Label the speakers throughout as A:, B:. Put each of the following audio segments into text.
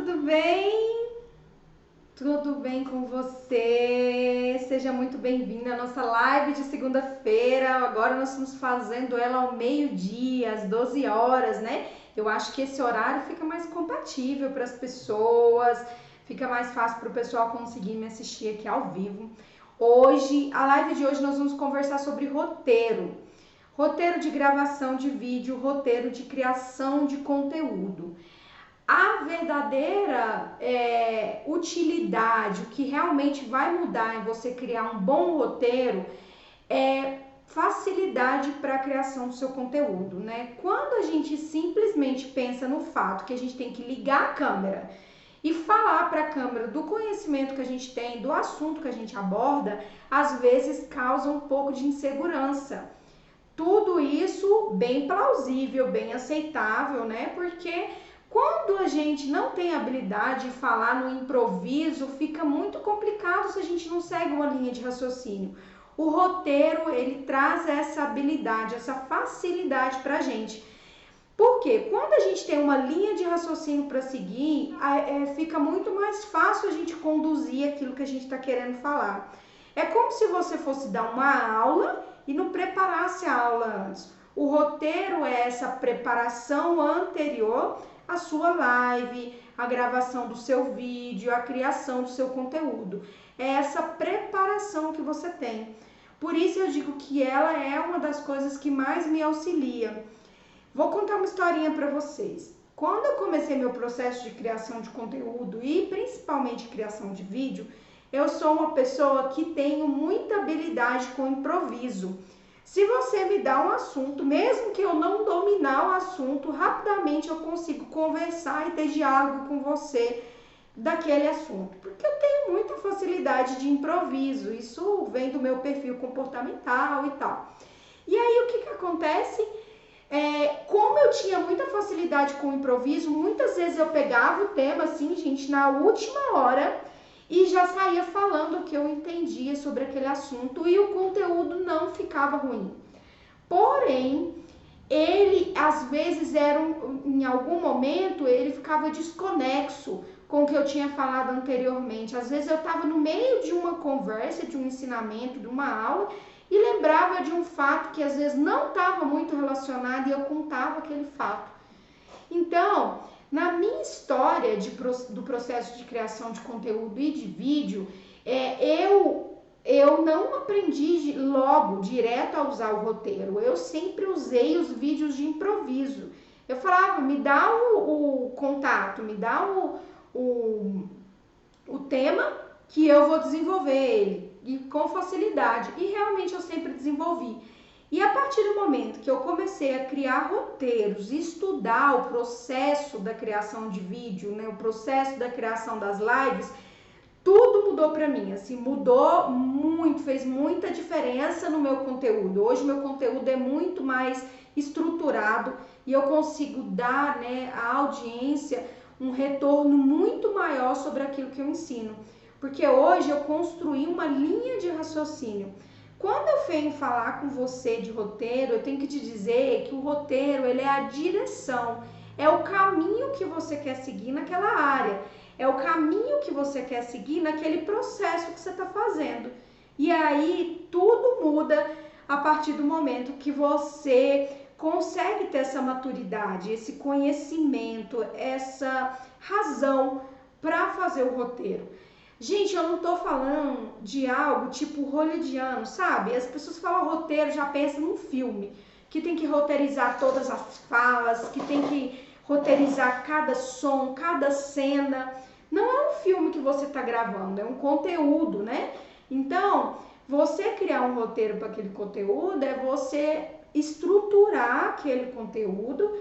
A: tudo bem? Tudo bem com você? Seja muito bem-vinda à nossa live de segunda-feira. Agora nós estamos fazendo ela ao meio-dia, às 12 horas, né? Eu acho que esse horário fica mais compatível para as pessoas, fica mais fácil para o pessoal conseguir me assistir aqui ao vivo. Hoje, a live de hoje nós vamos conversar sobre roteiro. Roteiro de gravação de vídeo, roteiro de criação de conteúdo. A verdadeira utilidade, o que realmente vai mudar em você criar um bom roteiro é facilidade para a criação do seu conteúdo, né? Quando a gente simplesmente pensa no fato que a gente tem que ligar a câmera e falar para a câmera do conhecimento que a gente tem, do assunto que a gente aborda, às vezes causa um pouco de insegurança. Tudo isso bem plausível, bem aceitável, né? Porque quando a gente não tem habilidade de falar no improviso, fica muito complicado se a gente não segue uma linha de raciocínio. O roteiro, ele traz essa habilidade, essa facilidade pra gente. Porque quando a gente tem uma linha de raciocínio para seguir, fica muito mais fácil a gente conduzir aquilo que a gente está querendo falar. É como se você fosse dar uma aula e não preparasse a aula antes. O roteiro é essa preparação anterior à sua live, a gravação do seu vídeo, a criação do seu conteúdo. É essa preparação que você tem. Por isso eu digo que ela é uma das coisas que mais me auxilia. Vou contar uma historinha para vocês. Quando eu comecei meu processo de criação de conteúdo e principalmente criação de vídeo, eu sou uma pessoa que tenho muita habilidade com improviso. Se você me dá um assunto, mesmo que eu não dominar o assunto, rapidamente eu consigo conversar e ter diálogo com você daquele assunto. Porque eu tenho muita facilidade de improviso, isso vem do meu perfil comportamental e tal. E aí o que acontece? Como eu tinha muita facilidade com o improviso, muitas vezes eu pegava o tema assim, gente, na última hora e já saía falando o que eu entendia sobre aquele assunto e o conteúdo não ficava ruim. Porém, ele às vezes em algum momento, ele ficava desconexo com o que eu tinha falado anteriormente. Às vezes eu estava no meio de uma conversa, de um ensinamento, de uma aula e lembrava de um fato que às vezes não estava muito relacionado e eu contava aquele fato. Então, na minha história do processo de criação de conteúdo e de vídeo, eu não aprendi logo direto a usar o roteiro. Eu sempre usei os vídeos de improviso. Eu falava, me dá o contato, me dá o tema que eu vou desenvolver ele. E com facilidade. E realmente eu sempre desenvolvi. E a partir do momento que eu comecei a criar roteiros, estudar o processo da criação de vídeo, né, o processo da criação das lives, tudo mudou para mim, assim, mudou muito, fez muita diferença no meu conteúdo. Hoje meu conteúdo é muito mais estruturado e eu consigo dar, né, à audiência um retorno muito maior sobre aquilo que eu ensino. Porque hoje eu construí uma linha de raciocínio. Quando eu venho falar com você de roteiro, eu tenho que te dizer que o roteiro, ele é a direção, é o caminho que você quer seguir naquela área, é o caminho que você quer seguir naquele processo que você está fazendo. E aí tudo muda a partir do momento que você consegue ter essa maturidade, esse conhecimento, essa razão para fazer o roteiro. Gente, eu não tô falando de algo tipo hollywoodiano, sabe? As pessoas falam roteiro, já pensam num filme, que tem que roteirizar todas as falas, que tem que roteirizar cada som, cada cena. Não é um filme que você tá gravando, é um conteúdo, né? Então, você criar um roteiro para aquele conteúdo é você estruturar aquele conteúdo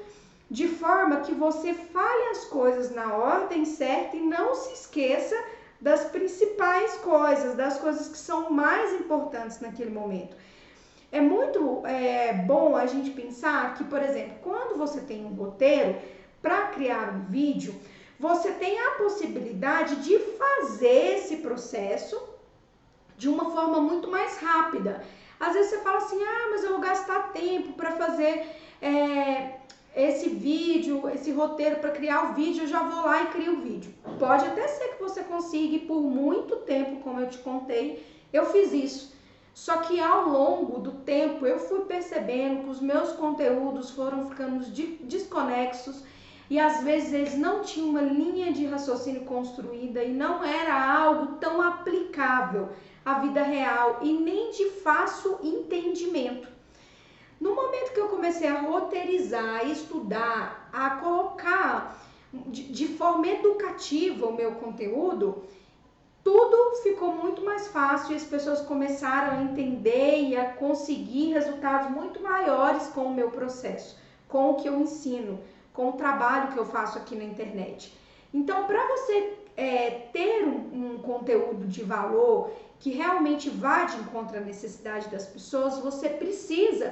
A: de forma que você fale as coisas na ordem certa e não se esqueça das principais coisas, das coisas que são mais importantes naquele momento. É muito bom a gente pensar que, por exemplo, quando você tem um roteiro para criar um vídeo, você tem a possibilidade de fazer esse processo de uma forma muito mais rápida. Às vezes você fala assim, mas eu vou gastar tempo para fazer esse vídeo, esse roteiro para criar o vídeo, eu já vou lá e crio o vídeo. Pode até ser que você consiga, e por muito tempo, como eu te contei, eu fiz isso. Só que ao longo do tempo eu fui percebendo que os meus conteúdos foram ficando desconexos e às vezes eles não tinham uma linha de raciocínio construída e não era algo tão aplicável à vida real e nem de fácil entendimento. No momento que eu comecei a roteirizar, a estudar, a colocar de forma educativa o meu conteúdo, tudo ficou muito mais fácil e as pessoas começaram a entender e a conseguir resultados muito maiores com o meu processo, com o que eu ensino, com o trabalho que eu faço aqui na internet. Então, para você ter um conteúdo de valor que realmente vá de encontro à necessidade das pessoas, você precisa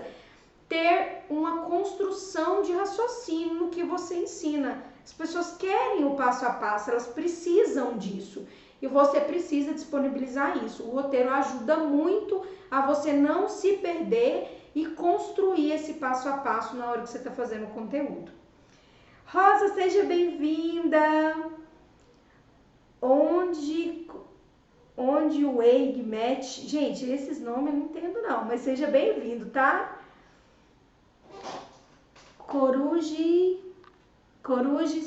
A: ter uma construção de raciocínio no que você ensina. As pessoas querem o passo a passo, elas precisam disso. E você precisa disponibilizar isso. O roteiro ajuda muito a você não se perder e construir esse passo a passo na hora que você está fazendo o conteúdo. Rosa, seja bem-vinda! Onde o Eig Match... Gente, esses nomes eu não entendo não, mas seja bem-vindo, tá? Corujice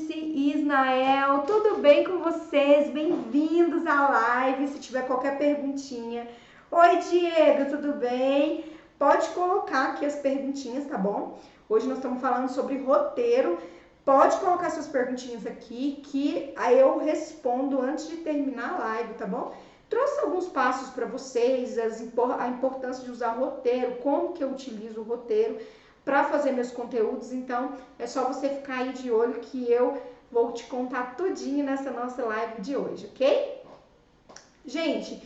A: Isnael, tudo bem com vocês? Bem-vindos à live, se tiver qualquer perguntinha. Oi, Diego, tudo bem? Pode colocar aqui as perguntinhas, tá bom? Hoje nós estamos falando sobre roteiro. Pode colocar suas perguntinhas aqui, que aí eu respondo antes de terminar a live, tá bom? Trouxe alguns passos para vocês, a importância de usar roteiro, como que eu utilizo o roteiro para fazer meus conteúdos, então é só você ficar aí de olho que eu vou te contar tudinho nessa nossa live de hoje, ok? Gente,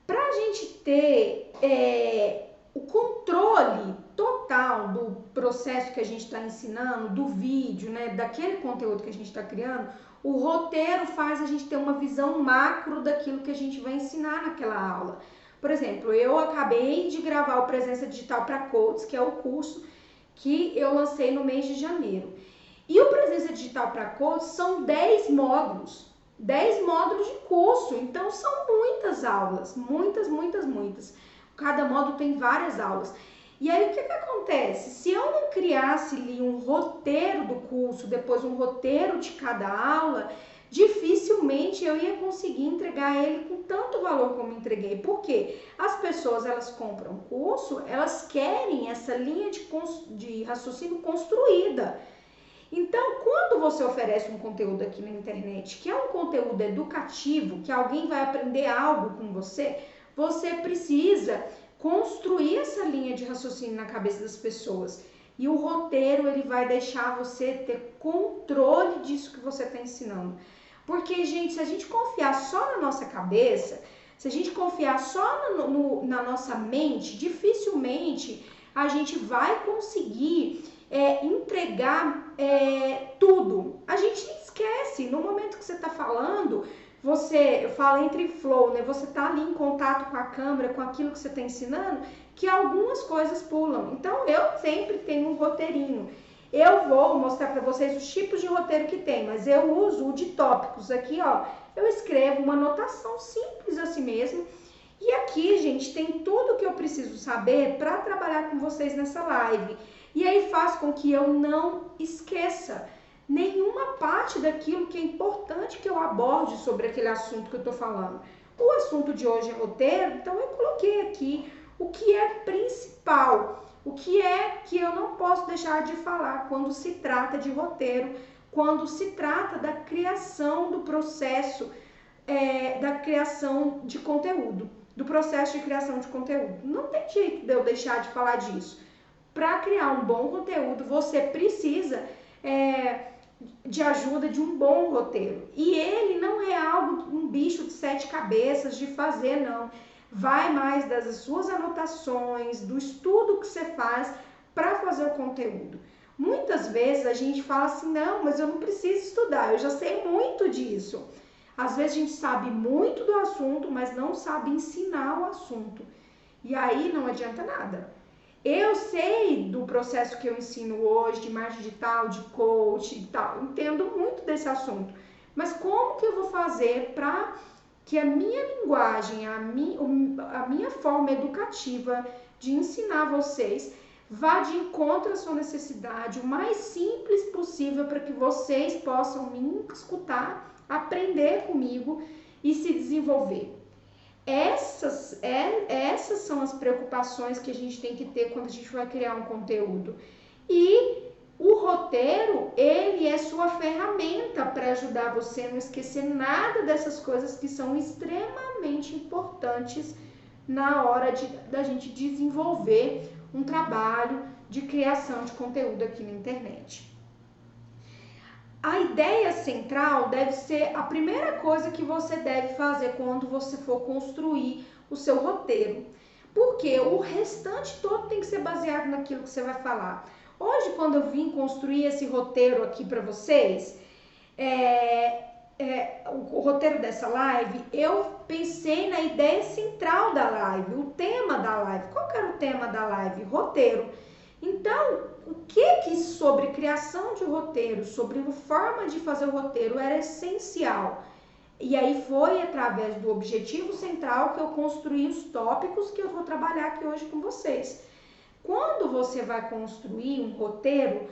A: pra gente ter o controle total do processo que a gente está ensinando, do vídeo, né, daquele conteúdo que a gente está criando, o roteiro faz a gente ter uma visão macro daquilo que a gente vai ensinar naquela aula. Por exemplo, eu acabei de gravar o Presença Digital para Coaches, que é o curso que eu lancei no mês de janeiro. E o Presença Digital para Coaches são 10 módulos. 10 módulos de curso, então são muitas aulas, muitas. Cada módulo tem várias aulas. E aí o que acontece? Se eu não criasse ali um roteiro do curso, depois um roteiro de cada aula, dificilmente eu ia conseguir entregar ele com tanto valor como entreguei. Por quê? As pessoas, elas compram curso, elas querem essa linha de raciocínio construída. Então, quando você oferece um conteúdo aqui na internet, que é um conteúdo educativo, que alguém vai aprender algo com você, você precisa construir essa linha de raciocínio na cabeça das pessoas. E o roteiro, ele vai deixar você ter controle disso que você está ensinando. Porque, gente, se a gente confiar só na nossa cabeça, se a gente confiar só na nossa mente, dificilmente a gente vai conseguir entregar tudo. A gente esquece, no momento que você está falando, você fala entre flow, né? Você está ali em contato com a câmera, com aquilo que você está ensinando, que algumas coisas pulam. Então, eu sempre tenho um roteirinho. Eu vou mostrar para vocês os tipos de roteiro que tem, mas eu uso o de tópicos. Aqui, ó, eu escrevo uma anotação simples assim mesmo. E aqui, gente, tem tudo que eu preciso saber para trabalhar com vocês nessa live. E aí faz com que eu não esqueça nenhuma parte daquilo que é importante que eu aborde sobre aquele assunto que eu tô falando. O assunto de hoje é roteiro, então eu coloquei aqui o que é principal, o que é que eu não posso deixar de falar quando se trata de roteiro, quando se trata da criação do processo, da criação de conteúdo, do processo de criação de conteúdo. Não tem jeito de eu deixar de falar disso. Para criar um bom conteúdo, você precisa de ajuda de um bom roteiro. E ele não é algo, um bicho de 7 cabeças de fazer, não. Vai mais das suas anotações, do estudo que você faz para fazer o conteúdo. Muitas vezes a gente fala assim, não, mas eu não preciso estudar, eu já sei muito disso. Às vezes a gente sabe muito do assunto, mas não sabe ensinar o assunto. E aí não adianta nada. Eu sei do processo que eu ensino hoje, de marketing digital, de coach e tal, entendo muito desse assunto. Mas como que eu vou fazer para que a minha linguagem, a minha forma educativa de ensinar vocês vá de encontro à sua necessidade, o mais simples possível, para que vocês possam me escutar, aprender comigo e se desenvolver. Essas são as preocupações que a gente tem que ter quando a gente vai criar um conteúdo. E o roteiro, ele é sua ferramenta para ajudar você a não esquecer nada dessas coisas que são extremamente importantes na hora da gente desenvolver um trabalho de criação de conteúdo aqui na internet. A ideia central deve ser a primeira coisa que você deve fazer quando você for construir o seu roteiro. Porque o restante todo tem que ser baseado naquilo que você vai falar. Hoje, quando eu vim construir esse roteiro aqui para vocês, o roteiro dessa live, eu pensei na ideia central da live, o tema da live. Qual que era o tema da live? Roteiro. Então, o que sobre criação de roteiro, sobre a forma de fazer o roteiro era essencial. E aí foi através do objetivo central que eu construí os tópicos que eu vou trabalhar aqui hoje com vocês. Quando você vai construir um roteiro,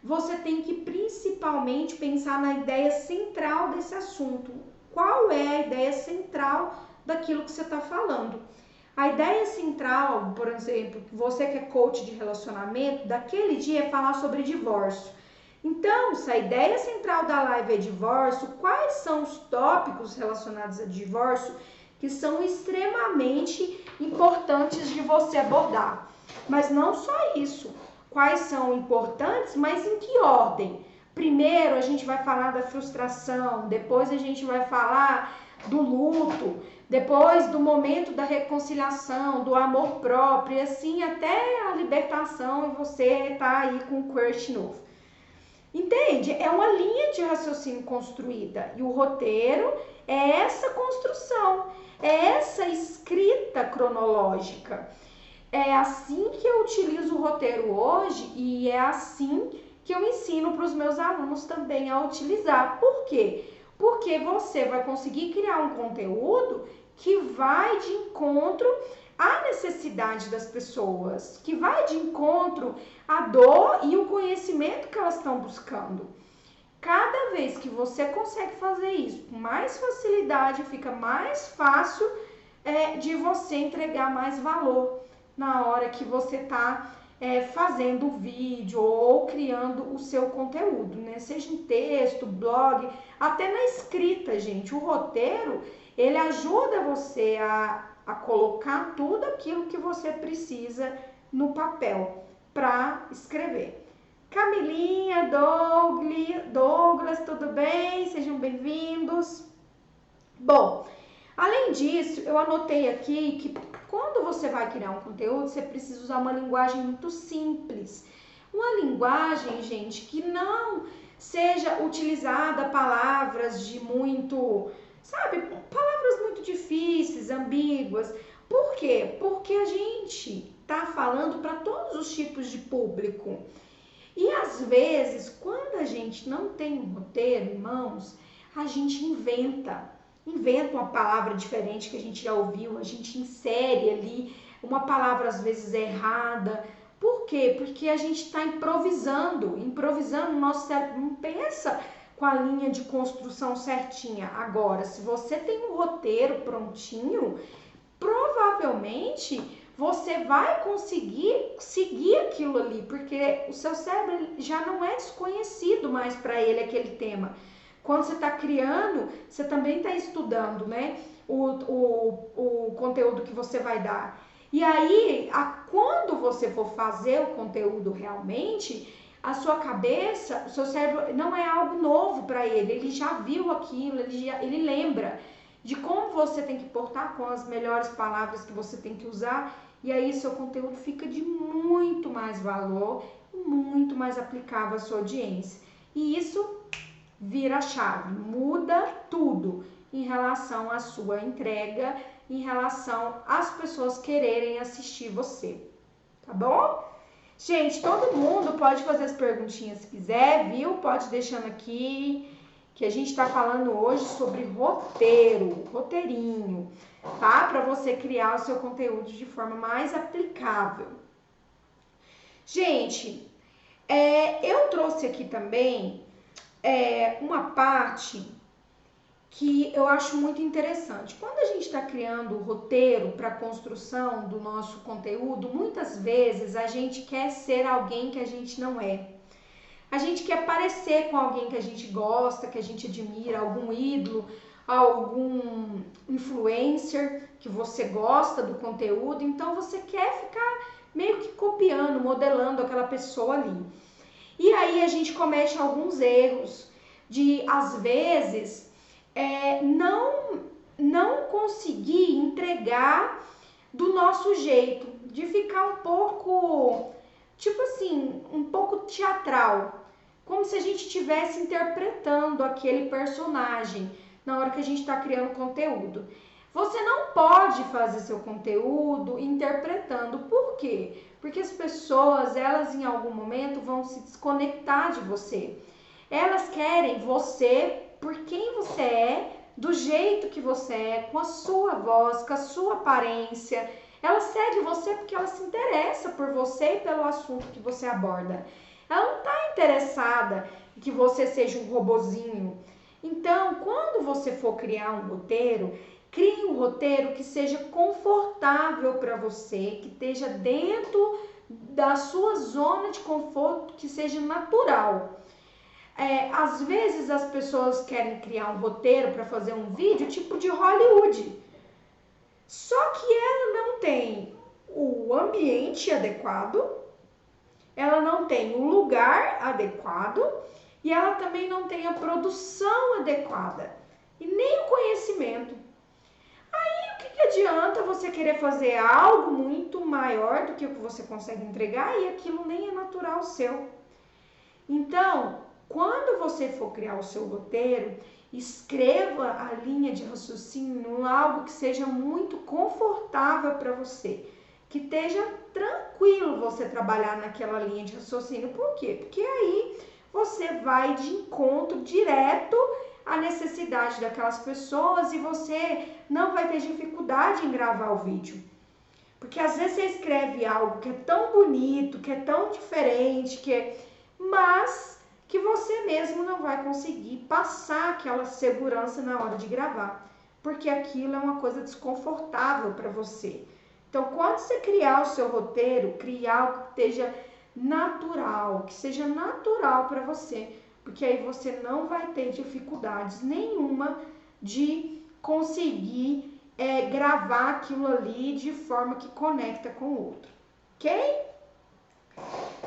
A: você tem que principalmente pensar na ideia central desse assunto. Qual é a ideia central daquilo que você está falando? A ideia central, por exemplo, você que é coach de relacionamento, daquele dia é falar sobre divórcio. Então, se a ideia central da live é divórcio, quais são os tópicos relacionados a divórcio que são extremamente importantes de você abordar? Mas não só isso. Quais são importantes, mas em que ordem? Primeiro a gente vai falar da frustração, depois a gente vai falar do luto, depois do momento da reconciliação, do amor próprio, e assim até a libertação e você tá aí com o crush novo. Entende? É uma linha de raciocínio construída e o roteiro é essa construção, é essa escrita cronológica. É assim que eu utilizo o roteiro hoje e é assim que eu ensino para os meus alunos também a utilizar. Por quê? Porque você vai conseguir criar um conteúdo que vai de encontro à necessidade das pessoas, que vai de encontro à dor e o conhecimento que elas estão buscando. Cada vez que você consegue fazer isso com mais facilidade, fica mais fácil de você entregar mais valor na hora que você está fazendo o vídeo ou criando o seu conteúdo, né? Seja em texto, blog, até na escrita, gente. O roteiro, ele ajuda você a colocar tudo aquilo que você precisa no papel para escrever. Camilinha, Douglas, tudo bem? Sejam bem-vindos. Bom, além disso, eu anotei aqui que quando você vai criar um conteúdo, você precisa usar uma linguagem muito simples. Uma linguagem, gente, que não seja utilizada palavras de muito, sabe, palavras muito difíceis, ambíguas. Por quê? Porque a gente tá falando para todos os tipos de público. E às vezes, quando a gente não tem um roteiro em mãos, a gente inventa uma palavra diferente que a gente já ouviu, a gente insere ali uma palavra às vezes errada. Por quê? Porque a gente está improvisando, o nosso cérebro não pensa com a linha de construção certinha. Agora, se você tem um roteiro prontinho, provavelmente você vai conseguir seguir aquilo ali, porque o seu cérebro já não é desconhecido mais para ele aquele tema. Quando você está criando, você também está estudando, né, o conteúdo que você vai dar. E aí, quando você for fazer o conteúdo realmente, a sua cabeça, o seu cérebro não é algo novo para ele já viu aquilo, ele lembra de como você tem que portar, com as melhores palavras que você tem que usar, e aí seu conteúdo fica de muito mais valor, muito mais aplicável à sua audiência. E isso vira a chave, muda tudo em relação à sua entrega, em relação às pessoas quererem assistir você. tá bom? Gente, todo mundo pode fazer as perguntinhas se quiser, viu? Pode deixando aqui, que a gente tá falando hoje sobre roteirinho, tá? Para você criar o seu conteúdo de forma mais aplicável. Gente, eu trouxe aqui também uma parte que eu acho muito interessante. Quando a gente está criando o roteiro para a construção do nosso conteúdo, muitas vezes a gente quer ser alguém que a gente não é. A gente quer parecer com alguém que a gente gosta, que a gente admira, algum ídolo, algum influencer que você gosta do conteúdo, então você quer ficar meio que copiando, modelando aquela pessoa ali. E aí a gente comete alguns erros de, às vezes, não conseguir entregar do nosso jeito, de ficar um pouco, tipo assim, um pouco teatral, como se a gente estivesse interpretando aquele personagem na hora que a gente está criando conteúdo. Você não pode fazer seu conteúdo interpretando. Por quê? Porque as pessoas, elas em algum momento vão se desconectar de você. Elas querem você por quem você é, do jeito que você é, com a sua voz, com a sua aparência. Ela segue você porque ela se interessa por você e pelo assunto que você aborda. Ela não está interessada em que você seja um robozinho. Então, quando você for criar um roteiro, crie um roteiro que seja confortável para você, que esteja dentro da sua zona de conforto, que seja natural. Às vezes as pessoas querem criar um roteiro para fazer um vídeo tipo de Hollywood. Só que ela não tem o ambiente adequado, ela não tem o lugar adequado e ela também não tem a produção adequada e nem o conhecimento. Aí o que adianta você querer fazer algo muito maior do que o que você consegue entregar e aquilo nem é natural seu? Então, quando você for criar o seu roteiro, escreva a linha de raciocínio em algo que seja muito confortável para você, que esteja tranquilo você trabalhar naquela linha de raciocínio. Por quê? Porque aí você vai de encontro direto à necessidade daquelas pessoas e você não vai ter dificuldade em gravar o vídeo. Porque às vezes você escreve algo que é tão bonito, que é tão diferente, mas que você mesmo não vai conseguir passar aquela segurança na hora de gravar, porque aquilo é uma coisa desconfortável para você. Então, quando você criar o seu roteiro, crie algo que esteja natural, que seja natural para você, porque aí você não vai ter dificuldades nenhuma de conseguir gravar aquilo ali de forma que conecta com o outro, ok?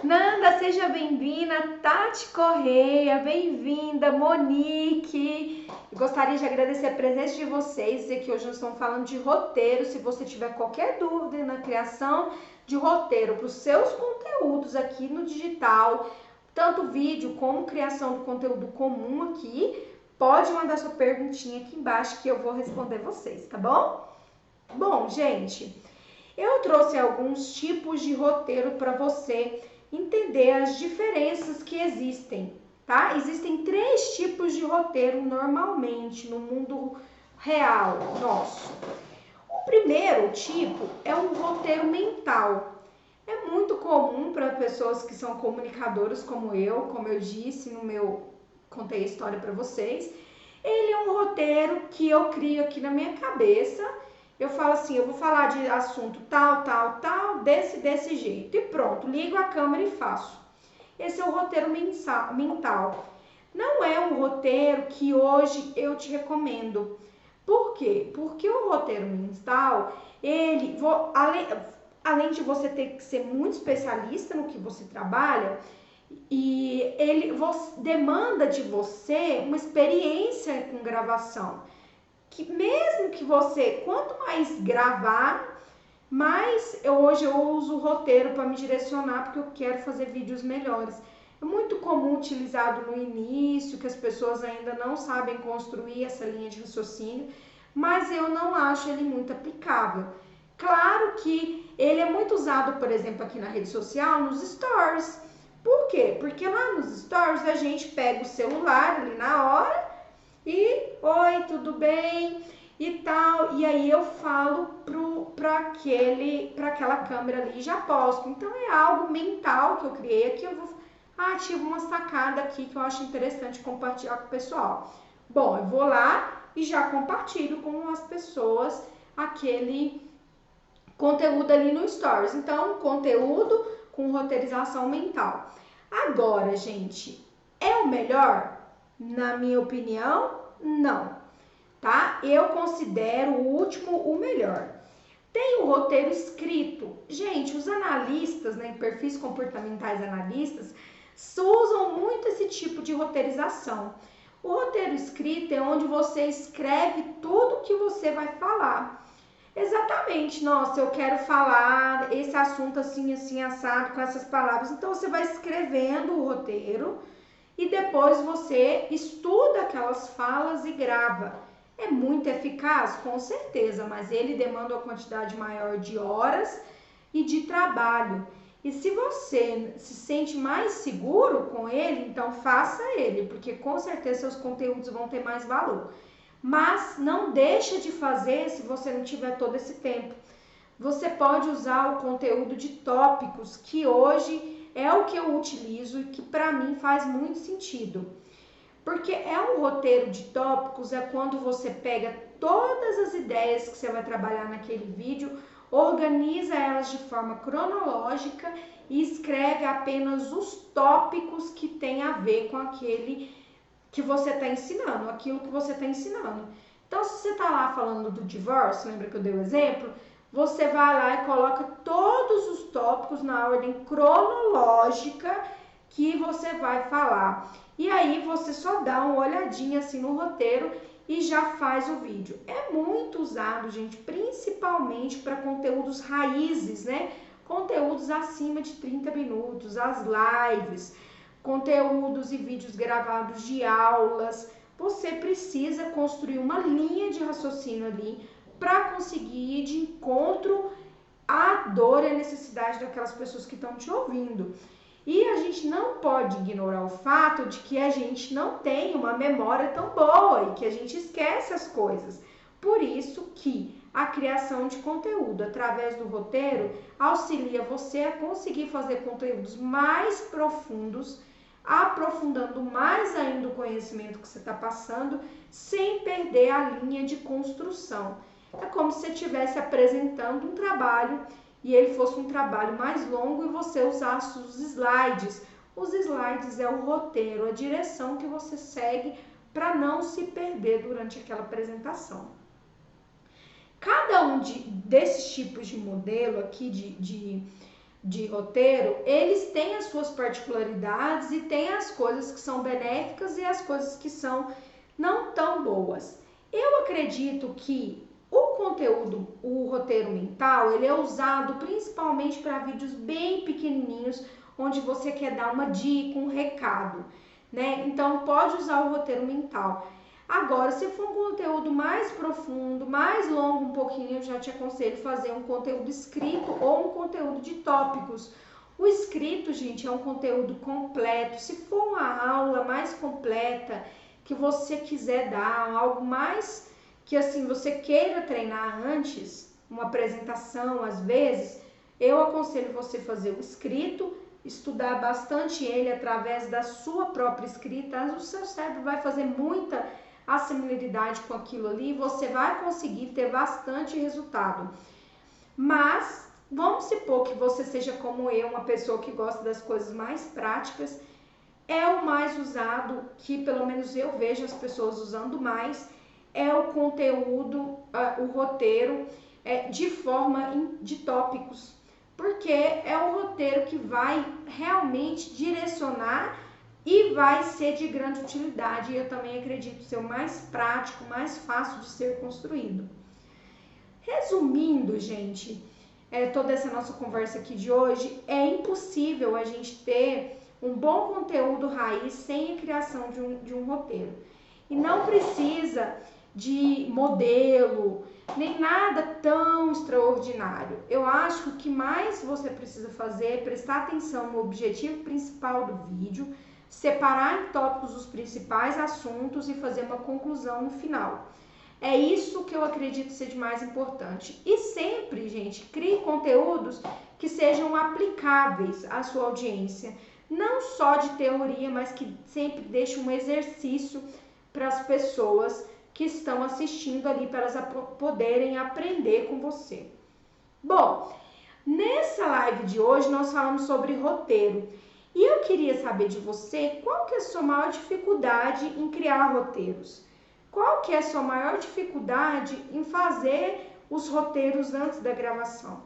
A: Nanda, seja bem-vinda. Tati Correia, bem-vinda. Monique, gostaria de agradecer a presença de vocês, dizer que hoje nós estamos falando de roteiro. Se você tiver qualquer dúvida na criação de roteiro para os seus conteúdos aqui no digital, tanto vídeo como criação do conteúdo comum aqui, pode mandar sua perguntinha aqui embaixo que eu vou responder vocês, tá bom? Bom, gente, eu trouxe alguns tipos de roteiro para você entender as diferenças que existem, tá? Existem 3 tipos de roteiro normalmente no mundo real nosso. O primeiro tipo é um roteiro mental. É muito comum para pessoas que são comunicadoras como eu disse contei a história para vocês. Ele é um roteiro que eu crio aqui na minha cabeça. Eu falo assim, eu vou falar de assunto tal, desse jeito. E pronto, ligo a câmera e faço. Esse é o roteiro mental. Não é um roteiro que hoje eu te recomendo. Por quê? Porque o roteiro mental, além de você ter que ser muito especialista no que você trabalha, e ele demanda de você uma experiência com gravação. Que mesmo que você, quanto mais gravar, mais hoje eu uso o roteiro para me direcionar, porque eu quero fazer vídeos melhores. É muito comum utilizado no início, que as pessoas ainda não sabem construir essa linha de raciocínio, mas eu não acho ele muito aplicável. Claro que Ele é muito usado, por exemplo, aqui na rede social, nos stories. Por quê? Porque lá nos stories a gente pega o celular ali na hora e, oi, tudo bem? E tal, e aí eu falo para aquela câmera ali e já posto. Então é algo mental que eu criei aqui, eu vou, tive uma sacada aqui que eu acho interessante compartilhar com o pessoal. Bom, eu vou lá e já compartilho com as pessoas aquele conteúdo ali no Stories. Então, conteúdo com roteirização mental. Agora, gente, é o melhor? Na minha opinião, não, tá? Eu considero o último o melhor. Tem o roteiro escrito. Gente, os analistas, né, perfis comportamentais analistas, usam muito esse tipo de roteirização. O roteiro escrito é onde você escreve tudo que você vai falar. Exatamente, nossa, eu quero falar esse assunto assim, assim, assado, com essas palavras. Então, você vai escrevendo o roteiro e depois você estuda aquelas falas e grava. É muito eficaz? Com certeza, mas ele demanda uma quantidade maior de horas e de trabalho. E se você se sente mais seguro com ele, então faça ele, porque com certeza seus conteúdos vão ter mais valor. Mas não deixa de fazer se você não tiver todo esse tempo. Você pode usar o conteúdo de tópicos, que hoje é o que eu utilizo e que para mim faz muito sentido. Porque é um roteiro de tópicos, é quando você pega todas as ideias que você vai trabalhar naquele vídeo, organiza elas de forma cronológica e escreve apenas os tópicos que tem a ver com aquele que você está ensinando, aquilo que você está ensinando. Então, se você está lá falando do divórcio, lembra que eu dei o exemplo? Você vai lá e coloca todos os tópicos na ordem cronológica que você vai falar. E aí você só dá uma olhadinha assim no roteiro e já faz o vídeo. É muito usado, gente, principalmente para conteúdos raízes, né? Conteúdos acima de 30 minutos, as lives, conteúdos e vídeos gravados de aulas. Você precisa construir uma linha de raciocínio ali para conseguir ir de encontro à dor e à necessidade daquelas pessoas que estão te ouvindo. E a gente não pode ignorar o fato de que a gente não tem uma memória tão boa e que a gente esquece as coisas. Por isso que a criação de conteúdo através do roteiro auxilia você a conseguir fazer conteúdos mais profundos, aprofundando mais ainda o conhecimento que você está passando, sem perder a linha de construção. É como se você estivesse apresentando um trabalho e ele fosse um trabalho mais longo e você usasse os slides. Os slides é o roteiro, a direção que você segue para não se perder durante aquela apresentação. Cada um desses tipos de modelo aqui de roteiro, eles têm as suas particularidades e têm as coisas que são benéficas e as coisas que são não tão boas. Eu acredito que o conteúdo, o roteiro mental, ele é usado principalmente para vídeos bem pequenininhos, onde você quer dar uma dica, um recado, né? Então, pode usar o roteiro mental. Agora, se for um conteúdo mais profundo, mais longo um pouquinho, eu já te aconselho fazer um conteúdo escrito ou um conteúdo de tópicos. O escrito, gente, é um conteúdo completo. Se for uma aula mais completa, que você quiser dar, algo mais que assim você queira treinar antes, uma apresentação às vezes, eu aconselho você fazer o escrito, estudar bastante ele através da sua própria escrita. O seu cérebro vai fazer muita assimilaridade com aquilo ali e você vai conseguir ter bastante resultado. Mas vamos supor que você seja como eu, uma pessoa que gosta das coisas mais práticas. É o mais usado, que pelo menos eu vejo as pessoas usando mais, é o conteúdo, o roteiro de forma de tópicos, porque é o roteiro que vai realmente direcionar e vai ser de grande utilidade. E eu também acredito ser o mais prático, mais fácil de ser construído. Resumindo, gente, toda essa nossa conversa aqui de hoje, é impossível a gente ter um bom conteúdo raiz sem a criação de um roteiro. E não precisa de modelo, nem nada tão extraordinário. Eu acho que o que mais você precisa fazer é prestar atenção no objetivo principal do vídeo, separar em tópicos os principais assuntos e fazer uma conclusão no final. É isso que eu acredito ser de mais importante. E sempre, gente, crie conteúdos que sejam aplicáveis à sua audiência. Não só de teoria, mas que sempre deixe um exercício para as pessoas que estão assistindo ali, para elas poderem aprender com você. Bom, nessa live de hoje nós falamos sobre roteiro. E eu queria saber de você qual que é a sua maior dificuldade em criar roteiros. Qual que é a sua maior dificuldade em fazer os roteiros antes da gravação?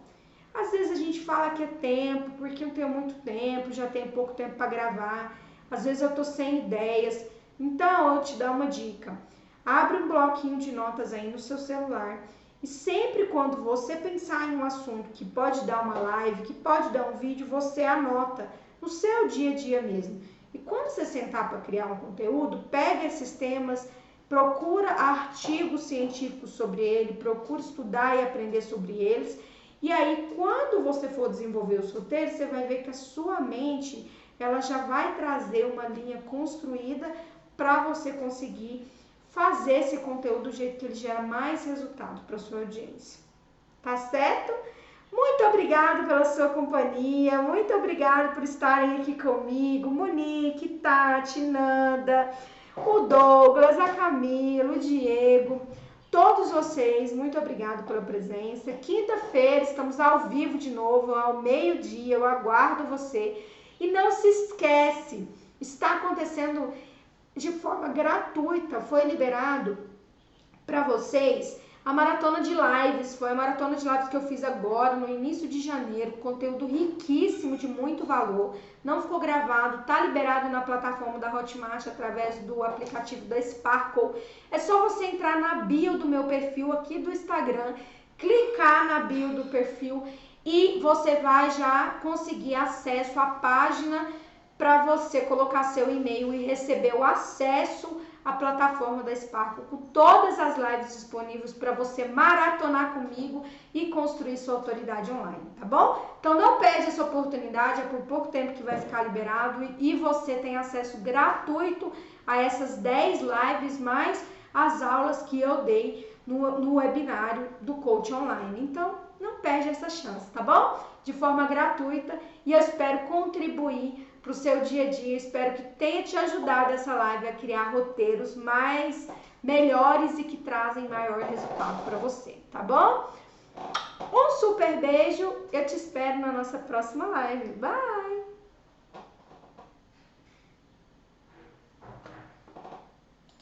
A: Às vezes a gente fala que é tempo, porque eu tenho muito tempo, já tenho pouco tempo para gravar. Às vezes eu tô sem ideias. Então eu te dou uma dica. Abre um bloquinho de notas aí no seu celular e sempre quando você pensar em um assunto que pode dar uma live, que pode dar um vídeo, você anota no seu dia a dia mesmo. E quando você sentar para criar um conteúdo, pega esses temas, procura artigos científicos sobre ele, procura estudar e aprender sobre eles. E aí, quando você for desenvolver os roteiros, você vai ver que a sua mente, ela já vai trazer uma linha construída para você conseguir fazer esse conteúdo do jeito que ele gera mais resultado para a sua audiência. Tá certo? Muito obrigada pela sua companhia, muito obrigada por estarem aqui comigo, Monique, Tati, Nanda, o Douglas, a Camila, o Diego, todos vocês, muito obrigada pela presença. Quinta-feira estamos ao vivo de novo, ao meio-dia, eu aguardo você. E não se esquece, está acontecendo de forma gratuita, foi liberado para vocês a maratona de lives. Foi a maratona de lives que eu fiz agora no início de janeiro, conteúdo riquíssimo, de muito valor, não ficou gravado, tá liberado na plataforma da Hotmart através do aplicativo da Sparkle. É só você entrar na bio do meu perfil aqui do Instagram, clicar na bio do perfil e você vai já conseguir acesso à página para você colocar seu e-mail e receber o acesso à plataforma da Sparkle com todas as lives disponíveis para você maratonar comigo e construir sua autoridade online, tá bom? Então não perde essa oportunidade, é por pouco tempo que vai ficar liberado e você tem acesso gratuito a essas 10 lives mais as aulas que eu dei no webinário do Coach Online. Então não perde essa chance, tá bom? De forma gratuita, e eu espero contribuir para o seu dia a dia. Espero que tenha te ajudado essa live a criar roteiros melhores e que trazem maior resultado para você, tá bom? Um super beijo, eu te espero na nossa próxima live. Bye!